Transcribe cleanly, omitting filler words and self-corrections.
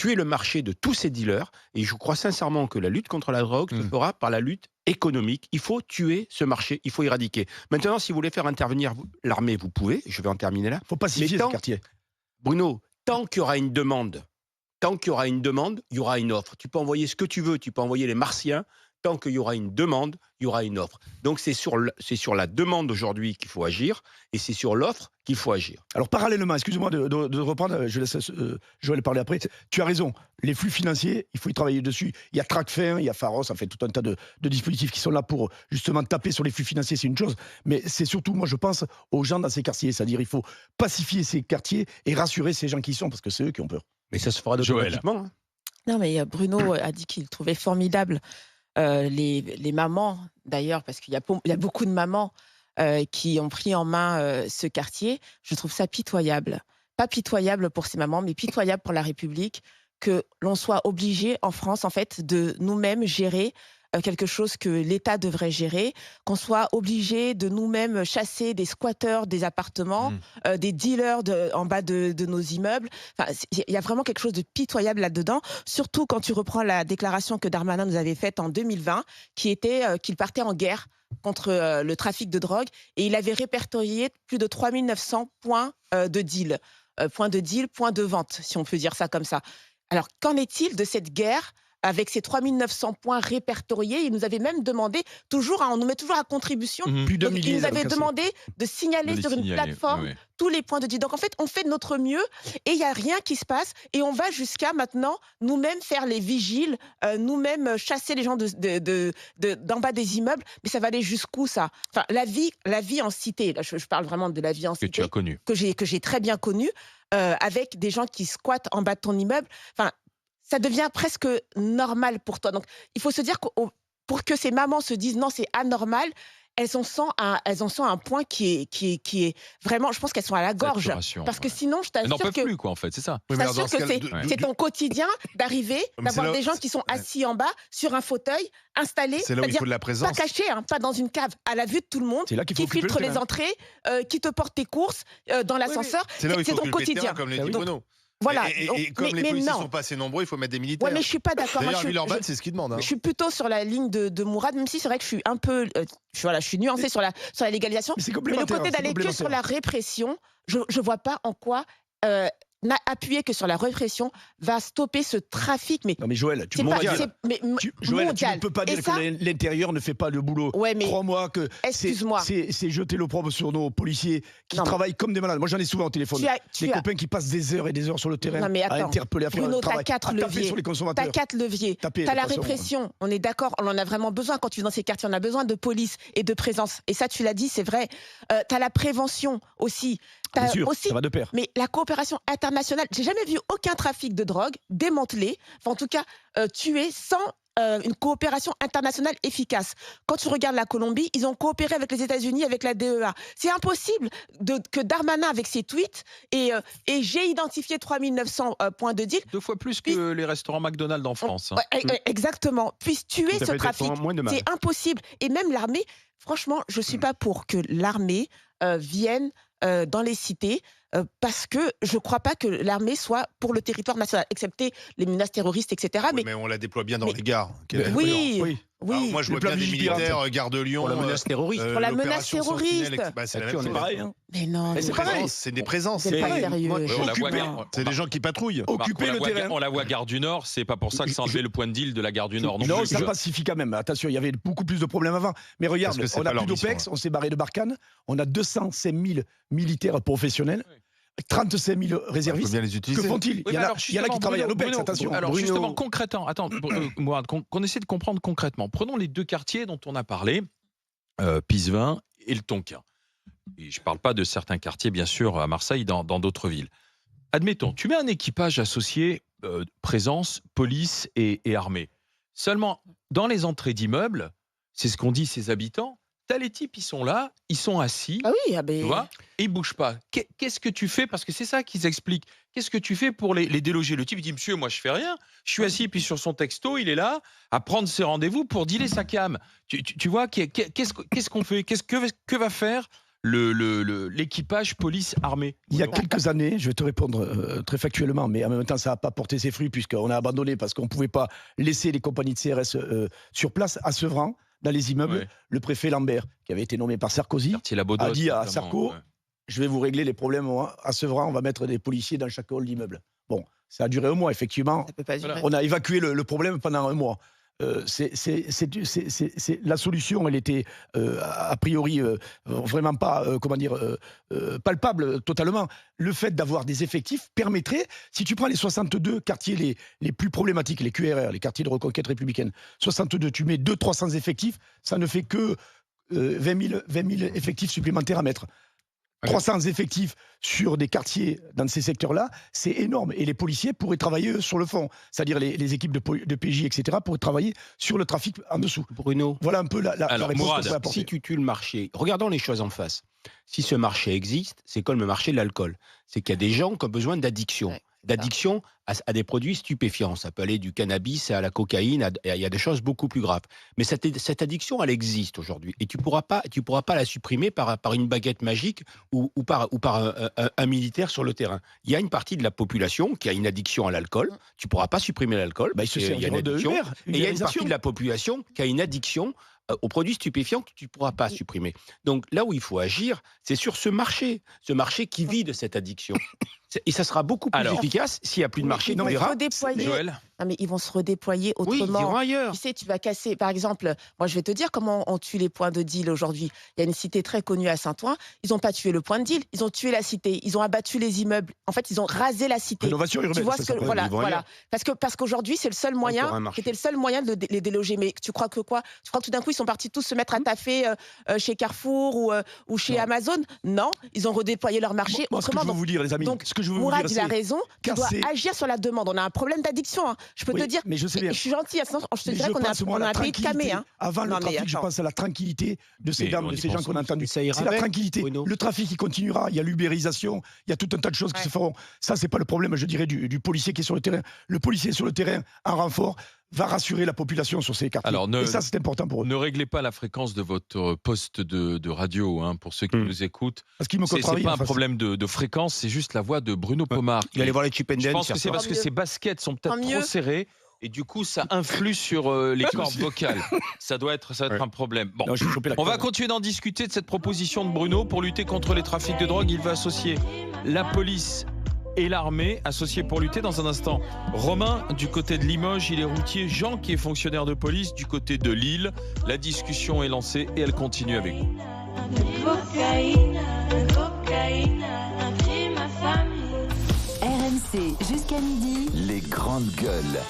tuer le marché de tous ces dealers. Et je crois sincèrement que la lutte contre la drogue se fera par la lutte économique. Il faut tuer ce marché, il faut éradiquer. Maintenant, si vous voulez faire intervenir l'armée, vous pouvez. Je vais en terminer là. Il faut pacifier ce quartier. Bruno, tant qu'il y aura une demande, il y aura une offre. Tu peux envoyer ce que tu veux, tu peux envoyer les martiens. Tant qu'il y aura une demande, il y aura une offre. Donc c'est sur la demande aujourd'hui qu'il faut agir et c'est sur l'offre qu'il faut agir. Alors parallèlement, excuse-moi de reprendre, je laisse Joël parler après. Tu as raison, les flux financiers, il faut y travailler dessus. Il y a Tracfin, il y a Pharos, ça fait tout un tas de dispositifs qui sont là pour justement taper sur les flux financiers, c'est une chose. Mais c'est surtout, moi je pense, aux gens dans ces quartiers. C'est-à-dire il faut pacifier ces quartiers et rassurer ces gens qui y sont, parce que c'est eux qui ont peur. Mais ça se fera automatiquement. Hein. Non mais Bruno a dit qu'il trouvait formidable les mamans, d'ailleurs, parce qu'il y a beaucoup de mamans qui ont pris en main ce quartier. Je trouve ça pitoyable. Pas pitoyable pour ces mamans, mais pitoyable pour la République, que l'on soit obligé en France, en fait, de nous-mêmes gérer quelque chose que l'État devrait gérer, qu'on soit obligé de nous-mêmes chasser des squatteurs des appartements, des dealers en bas de nos immeubles. Enfin, il y a vraiment quelque chose de pitoyable là-dedans, surtout quand tu reprends la déclaration que Darmanin nous avait faite en 2020, qui était qu'il partait en guerre contre le trafic de drogue, et il avait répertorié plus de 3900 points de deal. Points de deal, points de vente, si on peut dire ça comme ça. Alors, qu'en est-il de cette guerre avec ces 3900 points répertoriés? Il nous avait même demandé, on nous met toujours à contribution. Plus de Donc, il nous avait demandé de signaler sur une plateforme tous les points de deal. Donc en fait, on fait de notre mieux et il n'y a rien qui se passe. Et on va jusqu'à maintenant nous-mêmes faire les vigiles, nous-mêmes chasser les gens d'en bas des immeubles. Mais ça va aller jusqu'où ça? Enfin, la vie en cité, là, je parle vraiment de la vie en cité. Que tu as connue. Que j'ai très bien connue, avec des gens qui squattent en bas de ton immeuble. Enfin, ça devient presque normal pour toi. Donc, il faut se dire que pour que ces mamans se disent non, c'est anormal, elles en sont à un point qui est vraiment, je pense qu'elles sont à la gorge. Parce que sinon, je t'assure elles n'en peuvent que plus, quoi, en fait, c'est ça. Je t'assure que c'est ton quotidien d'arriver, d'avoir des gens qui sont assis en bas, sur un fauteuil, installés, c'est là où il faut de la présence. pas cachés, hein, pas dans une cave, à la vue de tout le monde, qui filtre les entrées, qui te porte tes courses dans l'ascenseur. C'est là où il faut ton quotidien. comme l'a dit Bruno. Voilà. Et comme les policiers ne sont pas assez nombreux, il faut mettre des militaires. Ouais, mais je suis pas d'accord. D'ailleurs, Villeurbanne, c'est ce qu'il demande. Hein. Je suis plutôt sur la ligne de Mourad, même si c'est vrai que je suis un peu, je suis nuancée sur la légalisation. Mais le côté d'aller que sur la répression, je vois pas en quoi appuyer que sur la répression va stopper ce trafic. Mais non mais Joël, tu ne peux pas dire que l'intérieur ne fait pas le boulot. Ouais, mais crois-moi que excuse-moi, c'est jeter l'opprobre sur nos policiers qui travaillent comme des malades. Moi j'en ai souvent au téléphone. Des copains qui passent des heures et des heures sur le terrain à interpeller, à faire le travail, à taper sur les consommateurs. T'as 4 leviers. T'as la répression. On est d'accord, on en a vraiment besoin quand tu vis dans ces quartiers. On a besoin de police et de présence. Et ça, tu l'as dit, c'est vrai. T'as la prévention aussi. Bien sûr, ça va de pair. Mais la coopération internationale, j'ai jamais vu aucun trafic de drogue démantelé, enfin en tout cas tué sans une coopération internationale efficace. Quand tu regardes la Colombie, ils ont coopéré avec les États-Unis, avec la DEA. C'est impossible que Darmanin, avec ses tweets, et j'ai identifié 3900 points de deal. 2 fois plus que les restaurants McDonald's en France. Exactement. Puisse tuer ce trafic. C'est impossible. Et même l'armée, franchement, je ne suis pas pour que l'armée vienne dans les cités, parce que je ne crois pas que l'armée soit pour le territoire national, excepté les menaces terroristes, etc. Oui, mais on la déploie bien dans les gares. Oui. Alors, moi, je vois bien des militaires, Gare de Lyon. Pour la menace terroriste. Pour la menace terroriste. C'est la même chose. Pareil, hein. Mais non, c'est des présences. C'est pas sérieux. C'est des gens qui patrouillent. Occuper le terrain. On la voit Gare du Nord, c'est pas pour ça que ça enlevé le point de deal de la Gare du Nord. Non, ça pacifie quand même. Attention, il y avait beaucoup plus de problèmes avant. Mais regarde, on a plus d'OPEX, on s'est barré de Barkhane, on a 205 000 militaires professionnel. 35 000 réservistes. Bien les utiliser. Que font-ils? Il y en a qui travaillent à l'OPEX, attention. Alors justement, concrètement, Mourad, qu'on essaie de comprendre concrètement. Prenons les 2 quartiers dont on a parlé, Pisevin et le Tonkin. Et je ne parle pas de certains quartiers, bien sûr, à Marseille, dans d'autres villes. Admettons, tu mets un équipage associé, présence, police et armée. Seulement, dans les entrées d'immeubles, c'est ce qu'ont dit ces habitants, t'as les types, ils sont là, ils sont assis, tu vois, et ils bougent pas. Qu'est-ce que tu fais? Parce que c'est ça qu'ils expliquent. Qu'est-ce que tu fais pour les déloger? Le type, il dit, monsieur, moi, je fais rien. Je suis assis, puis sur son texto, il est là, à prendre ses rendez-vous pour dealer sa cam. Tu vois, qu'est-ce qu'on fait? Que va faire l'équipage police-armée? Il y a quelques années, je vais te répondre très factuellement, mais en même temps, ça n'a pas porté ses fruits puisqu'on a abandonné parce qu'on ne pouvait pas laisser les compagnies de CRS sur place. À Sevran, dans les immeubles, Ouais. le préfet Lambert, qui avait été nommé par Sarkozy, Quartier La Baudotte, a dit à notamment, Sarko, ouais. je vais vous régler les problèmes à Sevran, on va mettre des policiers dans chaque hall d'immeuble. Bon, ça a duré un mois, effectivement. Ça peut pas durer. On a évacué le problème pendant un mois. La solution, elle était a priori vraiment pas palpable totalement. Le fait d'avoir des effectifs permettrait, si tu prends les 62 quartiers les plus problématiques, les QRR, les quartiers de reconquête républicaine, 62, tu mets 200-300 effectifs, ça ne fait que 20 000 effectifs supplémentaires à mettre. 300 effectifs sur des quartiers dans ces secteurs-là, c'est énorme. Et les policiers pourraient travailler eux, sur le fond. C'est-à-dire les équipes de PJ, etc., pourraient travailler sur le trafic en dessous. Bruno, Voilà un peu la Alors, réponse Mourad, qu'on peut apporter. si tu tues le marché, regardons les choses en face. Si ce marché existe, c'est comme le marché de l'alcool. C'est qu'il y a des gens qui ont besoin d'addiction. Ouais, D'addiction à des produits stupéfiants. Ça peut aller du cannabis à la cocaïne, il y a des choses beaucoup plus graves. Mais cette addiction, elle existe aujourd'hui. Et tu pourras pas la supprimer par une baguette magique ou par un militaire sur le terrain. Il y a une partie de la population qui a une addiction à l'alcool. Tu pourra pas supprimer l'alcool. Bah, il se Il y a une serviront de addiction. Uber, Et il y a une Uberisation. partie de la population qui a une addiction aux produits stupéfiants que tu ne pourras pas supprimer. Donc là où il faut agir, c'est sur ce marché qui vide cette addiction. Et ça sera beaucoup plus efficace s'il n'y a plus de marché. Ils On vont se verra. redéployer. Joël? Non, mais ils vont se redéployer Oui, ils autrement. iront ailleurs. Tu sais, tu vas casser, par exemple, moi je vais te dire comment on tue les points de deal aujourd'hui. Il y a une cité très connue à Saint-Ouen, ils n'ont pas tué le point de deal, ils ont tué la cité, ils ont abattu les immeubles. En fait, ils ont rasé la cité. Rénovation urbaine, Tu vois ça ce que, s'appelle. voilà, ils vont voilà. Parce qu'aujourd'hui, c'est le seul Encore un moyen, marché. c'était le seul moyen de les déloger. Mais tu crois que quoi? Tu crois que tout d'un coup, ils sont partis tous se mettre à taffer chez Carrefour ou chez Non. Amazon? Non, ils ont redéployé leur marché Moi, ce que je autrement. veux vous dire, les amis, donc, ce que je veux vous Mourad, dire, il a c'est raison, tu dois casser- agir sur la demande. On a un problème d'addiction. Hein. Je peux Oui, te dire, mais je sais bien. je suis gentille, je te Mais dirais je qu'on pense, moi, a la un pays de tranquillité. camé. Hein. Avant le Non, mais trafic, je attends. pense à la tranquillité de ces Mais dames, on de y ces gens pense qu'on a tous. entendus. Ça ira C'est la avec, tranquillité. Bruno. Le trafic, il continuera. Il y a l'ubérisation. Il y a tout un tas de choses qui Ouais. se feront. Ça, c'est pas le problème, je dirais, du policier qui est sur le terrain. Le policier sur le terrain, en renfort, va rassurer la population sur ces quartiers. Alors, Et ça, c'est important pour eux. Ne réglez pas la fréquence de votre poste de radio, hein, pour ceux qui nous écoutent. Parce qu'ils me C'est contrarient. pas un enfin, problème de fréquence, c'est juste la voix de Bruno Pomar. Il allait voir les Chip and Je Dale, pense que c'est hier parce soir. que Tant mieux. ses baskets sont peut-être Tant trop mieux. serrées et du coup ça influe sur les cordes vocales. Ça doit être un problème. Bon. Non, j'ai chopé la On va crème. continuer d'en discuter de cette proposition de Bruno pour lutter contre les trafics de drogue. Il va associer la police et l'armée, associés pour lutter dans un instant. Romain, du côté de Limoges, il est routier. Jean, qui est fonctionnaire de police, du côté de Lille. La discussion est lancée et elle continue avec vous. Cocaïne, cocaïne, a pris ma famille. RMC jusqu'à midi. Les grandes gueules.